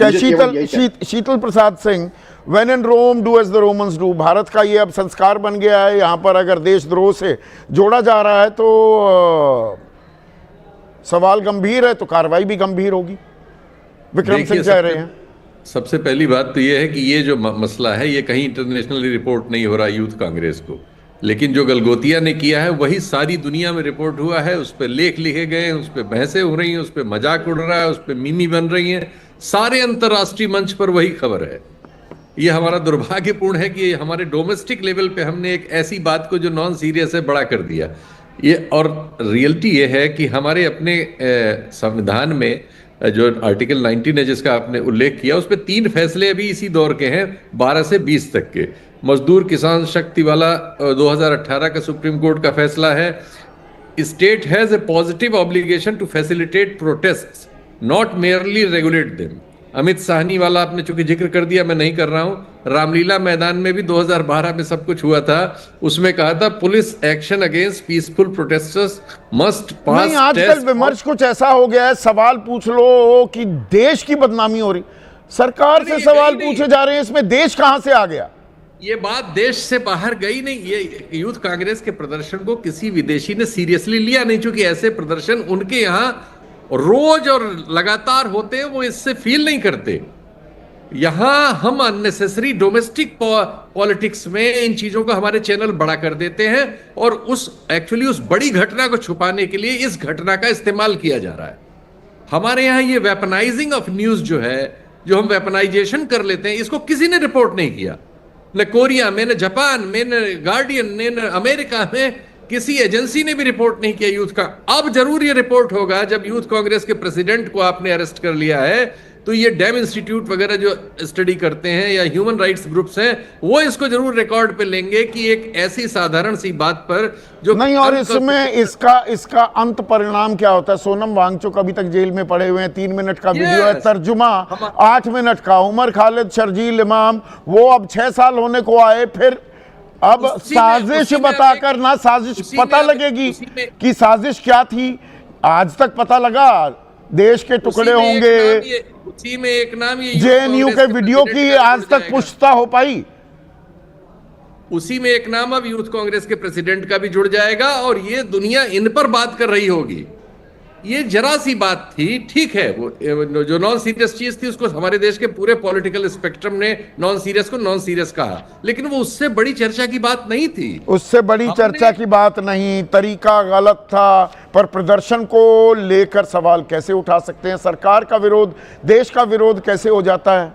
Sheetal Prasad Singh, when in Rome do as the Romans do, Bharat का ये अब संस्कार बन गया है। यहाँ पर अगर देशद्रोह से जोड़ा जा रहा है तो सवाल गंभीर है, तो कार्रवाई भी गंभीर होगी। विक्रम सिंह कह रहे हैं। सबसे पहली बात तो ये है कि ये जो मसला है ये कहीं इंटरनेशनली रिपोर्ट नहीं हो रहा यूथ कांग्रेस को, लेकिन जो गलगोतिया ने किया है वही सारी दुनिया में रिपोर्ट हुआ है। उस पर लेख लिखे गए हैं, उस पर बहसें हो रही हैं, उस पर मजाक उड़ रहा है, उस पर मीमी बन रही हैं, सारे अंतर्राष्ट्रीय मंच पर वही खबर है। ये हमारा दुर्भाग्यपूर्ण है कि हमारे डोमेस्टिक लेवल पे हमने एक ऐसी बात को जो नॉन सीरियस है बड़ा कर दिया। ये और रियलिटी ये है कि हमारे अपने संविधान में जो आर्टिकल 19 है जिसका आपने उल्लेख किया, उस पर 3 फैसले अभी इसी दौर के हैं, 12 से 20 तक के। मजदूर किसान शक्ति वाला 2018 का सुप्रीम कोर्ट का फैसला है, state has a positive obligation to facilitate protest not merely regulate them. Amit Sahni वाला आपने चूंकि जिक्र कर दिया, मैं नहीं कर रहा हूं। रामलीला मैदान में भी 2012 में सब कुछ हुआ था, उसमें कहा था police action against peaceful protesters must pass. नहीं, आजकल विमर्श कुछ ऐसा हो गया है, सवाल पूछ लो कि देश की बदनामी हो रही, सरकार से सवाल पूछे जा रहे हैं, इसमें देश कहां से आ गया? ये बात देश से बाहर गई नहीं। ये यूथ कांग्रेस के प्रदर्शन को किसी विदेशी ने सीरियसली लिया नहीं, क्योंकि ऐसे प्रदर्शन उनके यहां रोज और लगातार होते हैं, वो इससे फील नहीं करते। यहां हम अननेसेसरी डोमेस्टिक पॉलिटिक्स में इन चीजों को हमारे चैनल बड़ा कर देते हैं और उस बड़ी घटना को छुपाने के लिए इस घटना का इस्तेमाल किया जा रहा है। हमारे यहां ये वेपनाइजिंग ऑफ न्यूज जो है, जो हम वेपनाइजेशन कर लेते हैं, इसको किसी ने रिपोर्ट नहीं किया। न कोरिया में, न जापान में, न गार्डियन ने, न अमेरिका में किसी एजेंसी ने भी रिपोर्ट नहीं किया यूथ का। अब जरूर ये रिपोर्ट होगा जब यूथ कांग्रेस के प्रेसिडेंट को आपने अरेस्ट कर लिया है, तो ये डैम इंस्टीट्यूट वगैरह जो स्टडी करते हैं या ह्यूमन राइट्स ग्रुप्स हैं, वो इसको जरूर रिकॉर्ड पे लेंगे कि एक ऐसी साधारण सी बात पर जो नहीं। और इसमें इसका अंत परिणाम क्या होता है? सोनम वांगचुक अभी तक जेल में पड़े हुए हैं, 3 मिनट का वीडियो है, तर्जुमा 8 मिनट का। उमर खालिद, शर्जील इमाम, वो अब 6 साल होने को आए, फिर अब साजिश बताकर ना साजिश पता लगेगी कि साजिश क्या थी। आज तक पता लगा देश के टुकड़े होंगे। उसी में एक नाम ये जेएनयू के वीडियो की आज तक पुष्टता हो पाई। उसी में एक नाम अब यूथ कांग्रेस के प्रेसिडेंट का भी जुड़ जाएगा और ये दुनिया इन पर बात कर रही होगी। ये जरा सी बात थी, ठीक है, वो जो नॉन सीरियस चीज थी उसको हमारे देश के पूरे पॉलिटिकल स्पेक्ट्रम ने नॉन सीरियस को नॉन सीरियस कहा, लेकिन वो उससे बड़ी चर्चा की बात नहीं थी। उससे बड़ी चर्चा की बात नहीं, तरीका गलत था, पर प्रदर्शन को लेकर सवाल कैसे उठा सकते हैं? सरकार का विरोध, देश का विरोध कैसे हो जाता है?